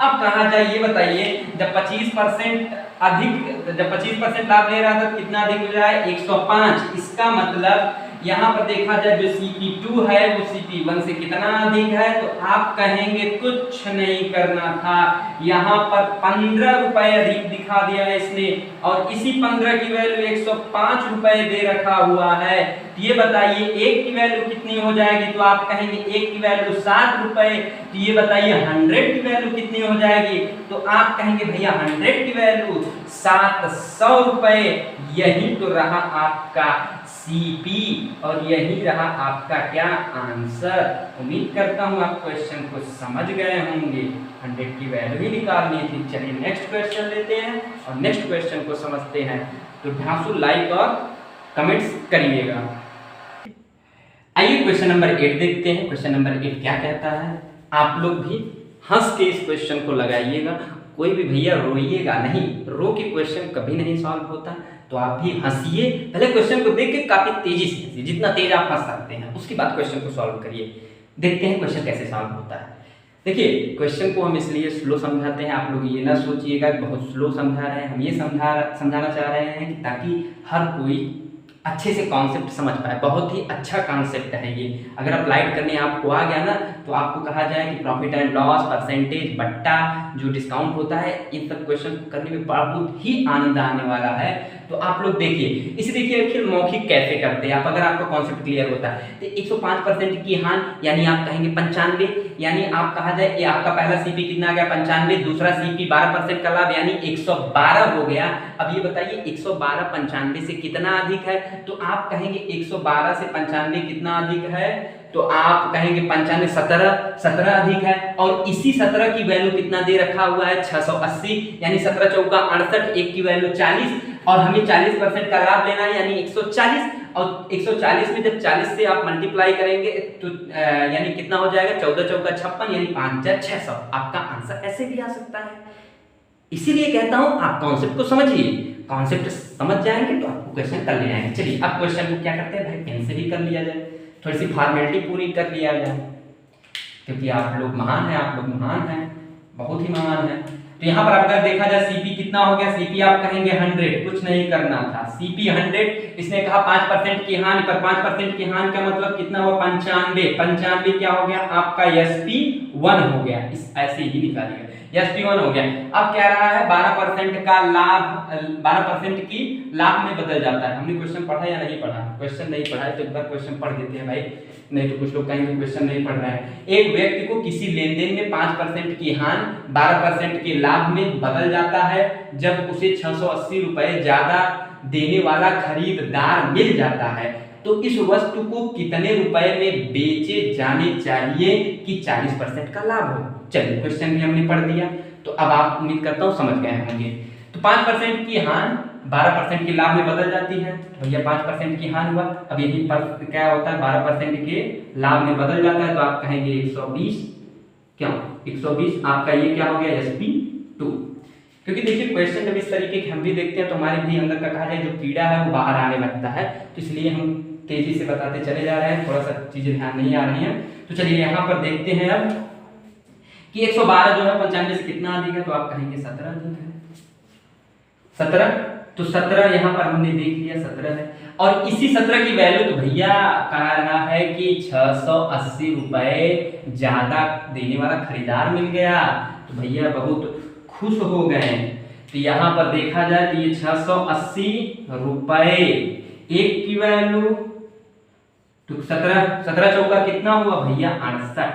अब कहा जाए ये बताइए, जब 25% लाभ ले रहा था तो कितना अधिक मिल रहा है, 105। इसका मतलब यहाँ पर देखा जाए जो CP2 है वो CP1 से कितना अधिक है, तो आप कहेंगे कुछ नहीं करना था, यहाँ पर 15 रुपए अधिक दिखा दिया है इसने, और इसी 15 की वैल्यू 105 रुपए दे रखा हुआ है। तो ये बताइए एक की वैल्यू कितनी हो जाएगी, तो आप कहेंगे एक की वैल्यू 7 रुपए। तो ये बताइए 100 की वैल्यू कितनी हो जाएगी, तो आप कहेंगे भैया 100 की वैल्यू 700 रुपए। यही तो रहा आपका सीपी और यही रहा आपका क्या, आंसर। उम्मीद करता हूं आप क्वेश्चन को समझ गए होंगे, 100 की वैल्यू ही निकालनी थी। चलिए नेक्स्ट क्वेश्चन लेते हैं और नेक्स्ट क्वेश्चन को समझते हैं। तो ढांसू लाइक और कमेंट्स करिएगा। आइए क्वेश्चन नंबर 8 देखते हैं। क्वेश्चन नंबर 8 क्या कहता है, आप लोग भी हंस के इस क्वेश्चन को लगाइएगा, कोई भी भैया रोइएगा नहीं, रो के क्वेश्चन कभी नहीं सॉल्व होता। तो आप भी हंसिए, पहले क्वेश्चन को देख के काफी तेजी से हंसिए, जितना तेज आप हंस सकते हैं, उसके बाद क्वेश्चन को सॉल्व करिए। देखते हैं क्वेश्चन कैसे सॉल्व होता है। देखिए क्वेश्चन को हम इसलिए स्लो समझाते हैं, आप लोग ये ना सोचिएगा कि बहुत स्लो समझा रहे हैं, हम ये समझाना चाह रहे हैं कि ताकि हर कोई अच्छे से कॉन्सेप्ट समझ पाए। बहुत ही अच्छा कॉन्सेप्ट है ये, अगर अप्लाइड करने आपको आ गया ना, तो आपको कहा जाए कि प्रॉफिट एंड लॉस, परसेंटेज, बट्टा, जो डिस्काउंट होता है, इन सब क्वेश्चन को करने में बहुत ही आनंद आने वाला है। तो आप लोग देखिए इसे, देखिए आखिर मौखिक कैसे करते हैं आप, अगर आपका कॉन्सेप्ट क्लियर होता है तो 105% की हान यानी आप कहेंगे 95, यानी आप कहा जाए ये आपका पहला सीपी कितना आ गया, 95, दूसरा सीपी 12% का लाभ यानी 112 हो गया। अब ये बताइए 112 95 से कितना अधिक है, तो आप कहेंगे 112 से 95 कितना अधिक है, तो आप कहेंगे 95 17 अधिक है, और इसी 17 की वैल्यू कितना दे रखा हुआ है 680, यानी 17 चौका 68, एक की वैल्यू 40, और हमें 40% का लाभ लेना है यानी 140, और 140 में जब 40 से आप मल्टीप्लाई करेंगे तो यानी कितना हो जाएगा, 14 चौका 56 यानी 5600। आपका आंसर ऐसे भी आ सकता है। इसीलिए कहता हूं आप कॉन्सेप्ट को समझिए, कॉन्सेप्ट समझ जाएंगे तो आपको क्वेश्चन कर ले जाएंगे। चलिए अब क्वेश्चन को क्या करते हैं भाई, पेन से भी कर लिया जाए, थोड़ी सी फॉर्मेलिटी पूरी कर लिया जाए, क्योंकि आप लोग महान हैं, आप लोग महान हैं, बहुत ही महान हैं। तो यहाँ पर अगर देखा जाए सीपी कितना हो गया, सीपी आप कहेंगे 100, कुछ नहीं करना था, सीपी 100, इसने कहा 5% की हानि, पर 5% की हानि का मतलब कितना हुआ 95 क्या हो गया आपका SP1 हो गया, इस ऐसे ही निकालिएगा, SP1 हो गया। अब क्या रहा है 12% का लाभ, 12% की लाभ में बदल जाता है। हमने क्वेश्चन पढ़ा या नहीं पढ़ा, क्वेश्चन नहीं पढ़ा है तो एक बार क्वेश्चन पढ़ देते हैं भाई, नहीं तो कुछ लोग कहेंगे क्वेश्चन नहीं पढ़ रहे हैं। एक व्यक्ति को किसी लेनदेन में 5% की हानि 12% के लाभ में बदल जाता है जब उसे 680 रुपए ज्यादा देने वाला खरीदार मिल जाता है, तो इस वस्तु को कितने रुपए में बेचे जाने चाहिए कि 40% का लाभ हो। चलिए क्वेश्चन भी हमने पढ़ दिया, तो अब आप उम्मीद करता हूँ समझ गए होंगे। तो 5% की हानि 12% के लाभ में बदल जाती है, भैया 5% की हानि हुआ, अब यही पर क्या होता है 12% के लाभ में बदल जाता है, तो आप कहेंगे 120, क्यों 120 आपका ये क्या हो गया SP2। क्योंकि देखिए क्वेश्चन जब इस तरीके के हम भी देखते हैं तो हमारे भी अंदर का कहा जाए जो कीड़ा है वो बाहर आने लगता है, तो इसलिए हम तेजी से बताते चले जा रहे हैं, थोड़ा सा चीजें ध्यान नहीं आ रही हैं। तो चलिए यहाँ पर देखते हैं अब कि 112 जो है 95 से कितना अधिक है, तो आप कहेंगे 17 अधिक है, 17। तो 17 यहाँ पर हमने देख लिया 17 है। और इसी 17 की वैल्यू तो भैया कह रहा है कि 680 रुपए ज्यादा देने वाला खरीदार मिल गया, तो भैया बहुत खुश हो गए। तो यहाँ पर देखा जाए तो ये 680 रुपए एक की वैल्यू, तो 17 चौका कितना हुआ भैया 68,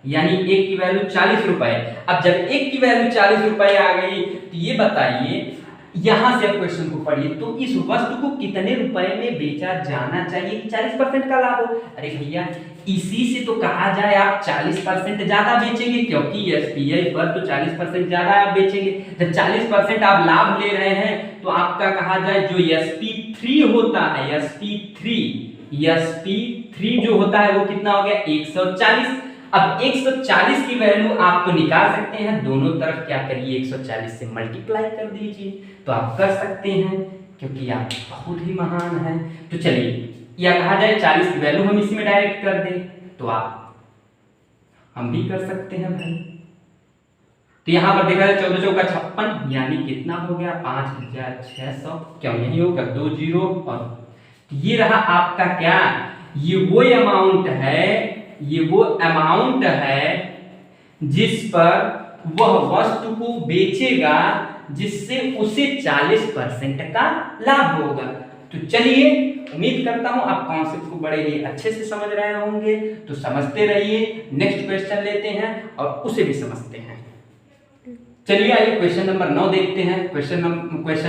यानी एक की वैल्यू 40 रुपए। अब जब एक की वैल्यू 40 रुपए आ गई तो ये बताइए, यहां से आप क्वेश्चन को पढ़िए, तो इस वस्तु को कितने रुपए में बेचा जाना चाहिए कि 40% का लाभ हो। अरे भैया इसी से तो कहा जाए आप 40% ज्यादा बेचेंगे, क्योंकि एसपीआई पर तो 40% ज्यादा आप बेचेंगे। जब 40% आप लाभ ले रहे हैं तो आपका कहा जाए जो SP3 होता है, SP3 जो होता है वो कितना हो गया 140। अब 140 की वैल्यू आप तो निकाल सकते हैं, दोनों तरफ क्या करिए 140 से मल्टीप्लाई कर दीजिए, तो आप कर सकते हैं क्योंकि आप बहुत ही महान हैं। तो चलिए, या कहा जाए 40 की वैल्यू हम इसी में डायरेक्ट कर दें, तो आप हम भी कर सकते हैं भाई। तो यहां पर देखा जाए 14 चौका 56, यानी कितना हो गया 5600, क्यों नहीं होगा 2 जीरो। और ये रहा आपका क्या, ये वो अमाउंट है जिस पर वह वस्तु को बेचेगा जिससे उसे 40% का लाभ होगा। तो चलिए, उम्मीद करता हूं आप कॉन्सेप्ट को बड़े ही अच्छे से समझ रहे होंगे, तो समझते रहिए। नेक्स्ट क्वेश्चन लेते हैं और उसे भी समझते हैं। चलिए आइए क्वेश्चन नंबर 9 देखते हैं। क्वेश्चन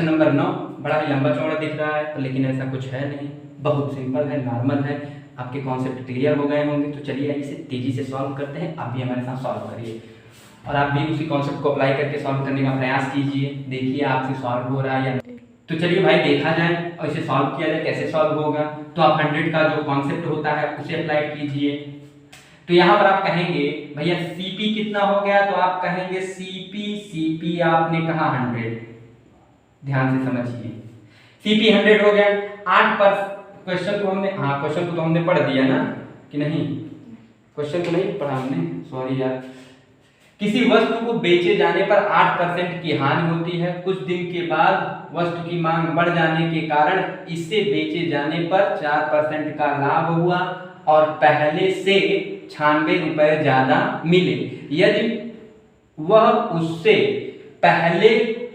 नंबर 9 बड़ा ही लंबा चौड़ा दिख रहा है, लेकिन ऐसा कुछ है नहीं, बहुत सिंपल है, नॉर्मल है। आपके कॉन्सेप्ट क्लियर हो गए होंगे। तो चलिए इसे तेजी से सॉल्व करते हैं, आप भी हमारे साथ सॉल्व करिए और आप भी उसी कॉन्सेप्ट को अप्लाई करके सॉल्व करने का प्रयास कीजिए। देखिए आपसे सॉल्व हो रहा है या नहीं। तो चलिए भाई देखा जाए और इसे सॉल्व किया जाए, कैसे सॉल्व होगा। तो आप 100 का जो कॉन्सेप्ट होता है उसे अप्लाई कीजिए। तो यहाँ पर आप कहेंगे भैया CP कितना हो गया, तो आप कहेंगे CP आपने कहा 100, ध्यान से समझिए, CP 100 हो गया। 8 पर क्वेश्चन को हमने पढ़ दिया ना कि नहीं, क्वेश्चन को नहीं पढ़ा हमने, सॉरी यार। किसी वस्तु को बेचे जाने पर 8% की हानि होती है। कुछ दिन के बाद वस्तु की मांग बढ़ जाने के कारण इसे बेचे जाने पर 4% का लाभ हुआ और पहले से 96 रुपए ज्यादा मिले। यदि वह उससे पहले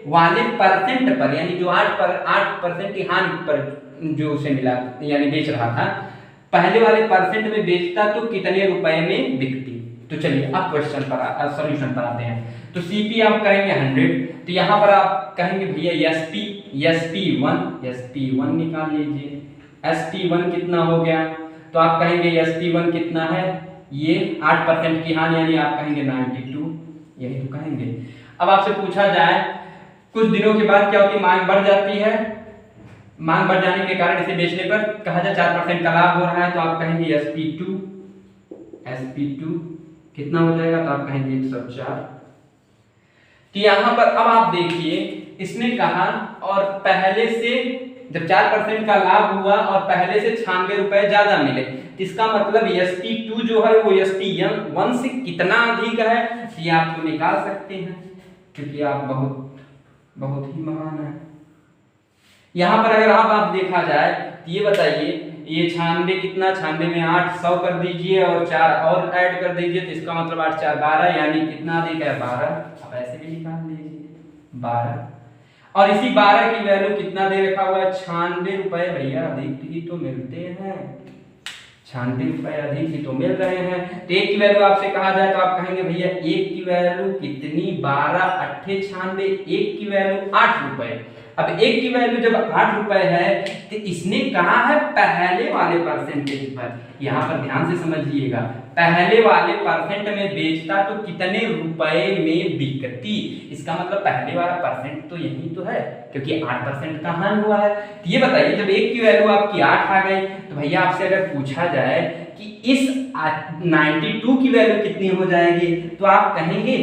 वाले परसेंट पर, यानी जो 8% की हानि पर जो उसे मिला यानी बेच रहा था, पहले वाले परसेंट में बेचता तो कितने रुपए में बिकती। तो चलिए अब क्वेश्चन पर सॉल्यूशन पर आते हैं। तो CP आप कहेंगे 100, तो यहाँ पर आप कहेंगे भैया SP1 निकाल लीजिए। SP1 कितना हो गया, तो आप कहेंगे SP1 कितना है, ये 8% की हानि, यानी आप कहेंगे 92, यही तो कहेंगे। अब आपसे पूछा जाए कुछ दिनों के बाद क्या होती है, मांग बढ़ जाती है, मांग बढ़ जाने के कारण इसे बेचने पर कहा जाए 4% का लाभ हो रहा है, तो आप कहेंगे SP2 कितना हो जाएगा, तो आप कहेंगे 104। तो यहां पर अब आप देखिए इसने कहा और पहले से जब 4% का लाभ हुआ और पहले से 96 रुपए ज्यादा मिले, तो इसका मतलब SP2 जो है वो SP1 से कितना अधिक है, ये आप तो निकाल सकते हैं क्योंकि आप बहुत ही महान है। यहाँ पर अगर आप देखा जाए तो ये बताइए, ये 96 कितना, 96 में 8 100 कर दीजिए और 4 और ऐड कर दीजिए, तो इसका मतलब 8 4 12, यानी कितना अधिक है 12। अब ऐसे भी निकाल लीजिए 12, और इसी 12 की वैल्यू कितना दे रखा हुआ है 96 रुपए। भैया अधिक ही तो मिलते हैं, 96 रुपए अधिक ही तो मिल रहे हैं। तो एक की वैल्यू आपसे कहा जाए तो आप कहेंगे भैया एक की वैल्यू कितनी 12 8 96, एक की वैल्यू 8 रुपए। अब एक की वैल्यू जब 8 रुपए है तो इसने कहा है पहले वाले परसेंटेज पर, यहाँ पर ध्यान से समझिएगा, पहले वाले परसेंट में बेचता तो कितने रुपए में बिकती। इसका मतलब पहले वाला परसेंट तो यही तो है क्योंकि 8% का हानि हुआ है। तो ये बताइए जब एक की वैल्यू आपकी 8 आ गई तो भैया आपसे अगर पूछा जाए कि इस 92 की वैल्यू कितनी हो जाएगी, तो आप कहेंगे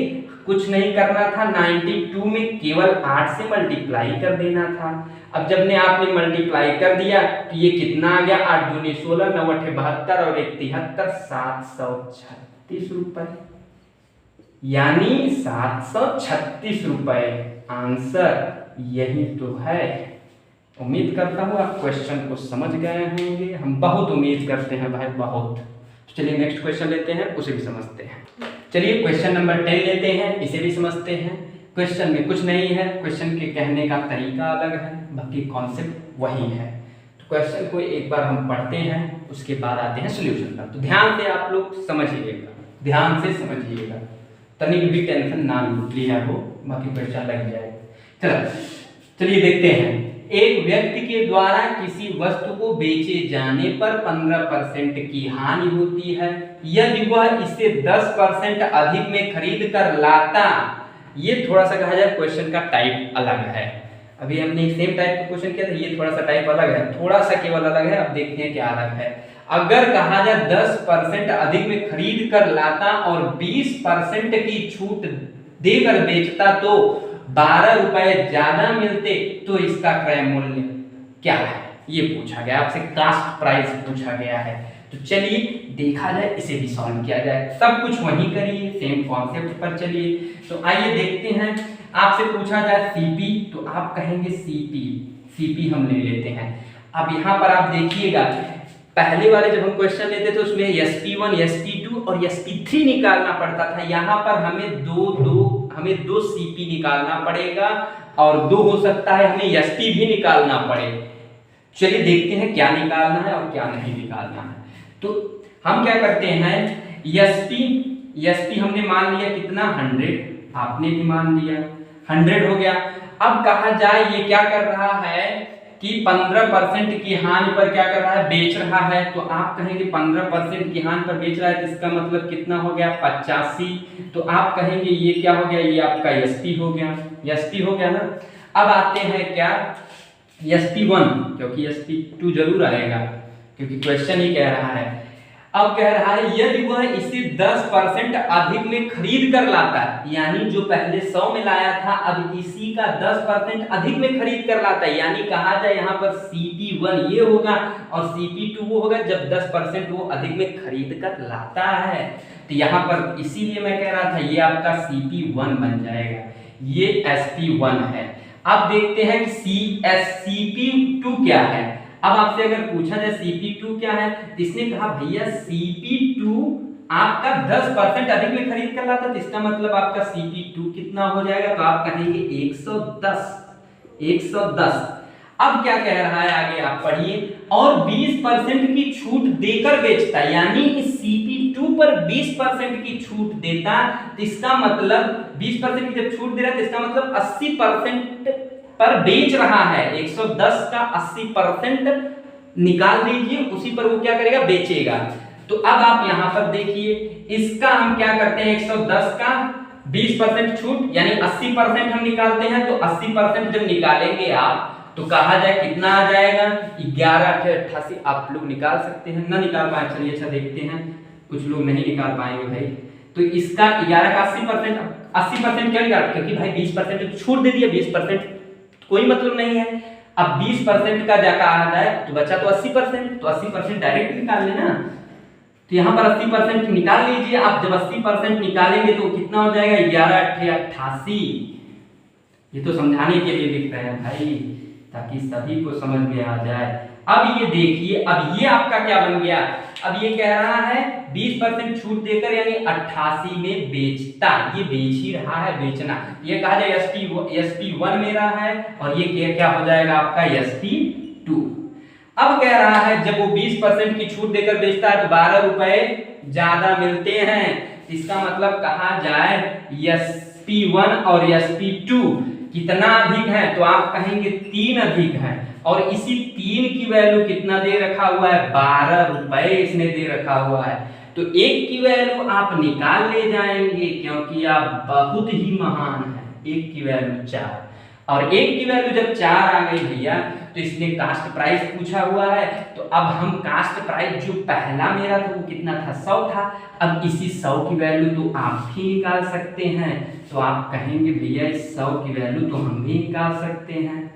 कुछ नहीं करना था, 92 में केवल 8 से मल्टीप्लाई कर देना था। अब जब ने आपने मल्टीप्लाई कर दिया तो ये कितना आ गया, 8 दूनी 16, 9 8 72 और 1 73, 736 रुपए। यानी 736 रुपए। आंसर यही तो है। उम्मीद करता हूँ आप क्वेश्चन को समझ गए होंगे, हम बहुत उम्मीद करते हैं भाई, बहुत। चलिए नेक्स्ट क्वेश्चन लेते हैं, उसे भी समझते हैं। चलिए क्वेश्चन नंबर 10 लेते हैं, इसे भी समझते हैं। क्वेश्चन में कुछ नहीं है, क्वेश्चन के कहने का तरीका अलग है, बाकी कॉन्सेप्ट वही है। तो क्वेश्चन को एक बार हम पढ़ते हैं, उसके बाद आते हैं सॉल्यूशन पर। तो ध्यान से आप लोग समझिएगा, ध्यान से समझिएगा, तनिक भी टेंशन ना लिया हो, बाकी क्वेश्चन लग जाएगा। चलिए देखते हैं। एक व्यक्ति के द्वारा किसी वस्तु को बेचे जाने पर 15% की हानि होती है यदि वह इसे 10% अधिक में खरीद कर लाता। ये थोड़ा सा कहा जाए क्वेश्चन का टाइप अलग है। अभी हमने सेम टाइप का क्वेश्चन किया था, ये थोड़ा सा टाइप अलग है, थोड़ा सा केवल अलग है। अब देखते हैं क्या अलग है। अगर कहा जाए 10% अधिक में खरीद कर लाता और 20% की छूट देकर बेचता तो 12 रुपए ज्यादा मिलते, तो इसका क्रय मूल्य क्या है, ये पूछा गया आपसे। कास्ट प्राइस पूछा गया है। तो चलिए देखा जाए, इसे भी सॉल्व किया जाए। सब कुछ वहीं करिए, सेम कॉन्सेप्ट पर चलिए। तो आइए देखते हैं। आपसे पूछा जाए सीपी, तो आप कहेंगे सीपी, सीपी हम ले लेते हैं। अब यहाँ पर आप देखिएगा, पहले वाले जब हम क्वेश्चन लेते थे उसमें SP1, SP2 और SP3 निकालना पड़ता था। यहाँ पर हमें दो CP निकालना पड़ेगा और दो हो सकता है हमें SP भी निकालना पड़े। चलिए देखते हैं क्या निकालना है और क्या नहीं निकालना है। तो हम क्या करते हैं, SP हमने मान लिया कितना 100, आपने भी मान लिया 100 हो गया। अब कहा जाए ये क्या कर रहा है कि 15% की हानि पर क्या कर रहा है, बेच रहा है। तो आप कहेंगे 15% की हानि पर बेच रहा है, तो इसका मतलब कितना हो गया 85। तो आप कहेंगे ये क्या हो गया, ये आपका SP हो गया, SP हो गया ना। अब आते हैं क्या SP1, क्योंकि SP2 जरूर आएगा क्योंकि क्वेश्चन ही कह रहा है। अब कह रहा है यदि वह इसे 10% अधिक में खरीद कर लाता है, यानी जो पहले 100 में लाया था अब इसी का 10% अधिक में खरीद कर लाता है। यानी कहा जाए यहाँ पर CP1 ये होगा और CP2 वो होगा जब 10% वो अधिक में खरीद कर लाता है। तो यहाँ पर इसीलिए मैं कह रहा था ये आपका CP1 बन जाएगा, ये SP1 है। अब देखते हैं कि CP2 क्या है। अब आपसे अगर पूछा जाए CP2 क्या है, तो इसने कहा भैया CP2 आपका 10% अधिक में खरीद कर लाता, तो इसका मतलब आपका CP2 कितना हो जाएगा, तो आप कहेंगे 110। अब क्या कह रहा है आगे आप पढ़िए, और 20% की छूट देकर बेचता, यानी इस CP2 पर 20% की छूट देता, तो इसका मतलब 20% की जब छूट दे रहा है तो इसका मतलब 80% पर बेच रहा है। 110 का 80% निकाल दीजिए, उसी पर वो क्या करेगा, बेचेगा। तो अब आप यहां पर देखिए, इसका हम क्या करते हैं, 110 का 20% छूट यानी 80% हम निकालते हैं। तो 80% जब निकालेंगे आप तो कहा जाए कितना आ जाएगा, 11×8=88। आप लोग निकाल सकते हैं, ना निकाल पाए चलिए अच्छा देखते हैं, कुछ लोग नहीं निकाल पाएंगे भाई। तो इसका 11 का 80% क्यों निकाल, क्योंकि भाई 20% छूट दे दिया, 20% कोई मतलब नहीं है। अब 20% का जा कहा जाए तो बचा तो 80%, तो 80% डायरेक्ट निकाल लेना। तो यहाँ पर 80% निकाल लीजिए आप। जब 80% निकालेंगे तो कितना हो जाएगा, 11×8=88। ये तो समझाने के लिए लिख रहे हैं भाई, ताकि सभी को समझ में आ जाए। अब ये देखिए, अब ये आपका क्या बन गया, अब ये कह रहा है 20% छूट देकर यानी 88 में बेचता, ये बेच ही रहा है, बेचना। ये कहा जाए SP1 मेरा है और ये क्या हो जाएगा आपका SP2। अब कह रहा है जब वो 20% की छूट देकर बेचता है तो 12 रुपए ज्यादा मिलते हैं। इसका मतलब कहा जाए SP1 और SP2 कितना अधिक है, तो आप कहेंगे 3 अधिक है। और इसी 3 की वैल्यू कितना दे रखा हुआ है, 12 रुपए इसने दे रखा हुआ है। तो 1 की वैल्यू आप निकाल ले जाएंगे क्योंकि आप बहुत ही महान हैं। 1 की वैल्यू 4 और 1 की वैल्यू जब 4 आ गई भैया तो इसने कास्ट प्राइस पूछा हुआ है। तो अब हम कास्ट प्राइस जो पहला मेरा था वो कितना था, 100 था। अब इसी 100 की वैल्यू तो आप भी निकाल सकते हैं। तो आप कहेंगे भैया इस 100 की वैल्यू तो हम भी निकाल सकते हैं,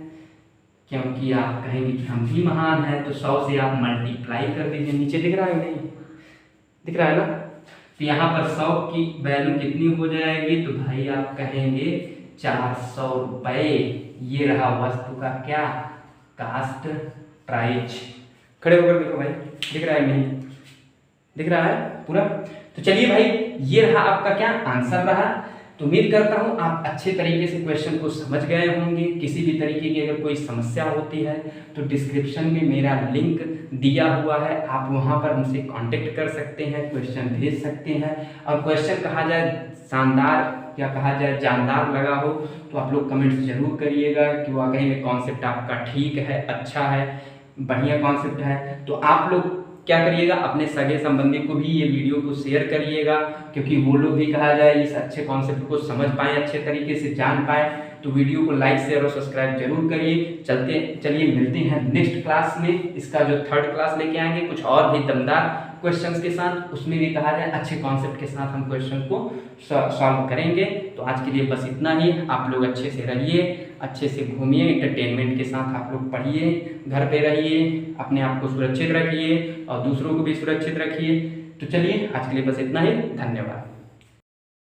क्योंकि आप कहेंगे कि हम भी महान हैं। तो 100 से आप मल्टीप्लाई कर दीजिए, नीचे दिख रहा है नहीं दिख रहा है ना। तो यहाँ पर 100 की वैल्यू कितनी हो जाएगी, तो भाई आप कहेंगे 400 रुपए। ये रहा वस्तु का क्या, कास्ट प्राइस। खड़े होकर देखो भाई, दिख रहा है नहीं, दिख रहा है पूरा। तो चलिए भाई, ये रहा आपका क्या आंसर रहा। तो उम्मीद करता हूँ आप अच्छे तरीके से क्वेश्चन को समझ गए होंगे। किसी भी तरीके की अगर कोई समस्या होती है तो डिस्क्रिप्शन में मेरा लिंक दिया हुआ है, आप वहाँ पर मुझसे कांटेक्ट कर सकते हैं, क्वेश्चन भेज सकते हैं। और क्वेश्चन कहा जाए शानदार या कहा जाए जानदार लगा हो तो आप लोग कमेंट्स जरूर करिएगा कि वाकई में कॉन्सेप्ट आपका ठीक है, अच्छा है, बढ़िया कॉन्सेप्ट है। तो आप लोग क्या करिएगा, अपने सगे संबंधी को भी ये वीडियो को शेयर करिएगा, क्योंकि वो लोग भी कहा जाए इस अच्छे कॉन्सेप्ट को समझ पाएँ, अच्छे तरीके से जान पाएँ। तो वीडियो को लाइक शेयर और सब्सक्राइब जरूर करिए। चलिए मिलते हैं नेक्स्ट क्लास में। इसका जो 3rd क्लास लेके आएंगे कुछ और भी दमदार क्वेश्चंस के साथ, उसमें भी कहा जाए अच्छे कॉन्सेप्ट के साथ हम क्वेश्चन को सॉल्व करेंगे। तो आज के लिए बस इतना ही। आप लोग अच्छे से रहिए, अच्छे से घूमिए, एंटरटेनमेंट के साथ आप लोग पढ़िए, घर पे रहिए, अपने आप को सुरक्षित रखिए और दूसरों को भी सुरक्षित रखिए। तो चलिए आज के लिए बस इतना ही, धन्यवाद।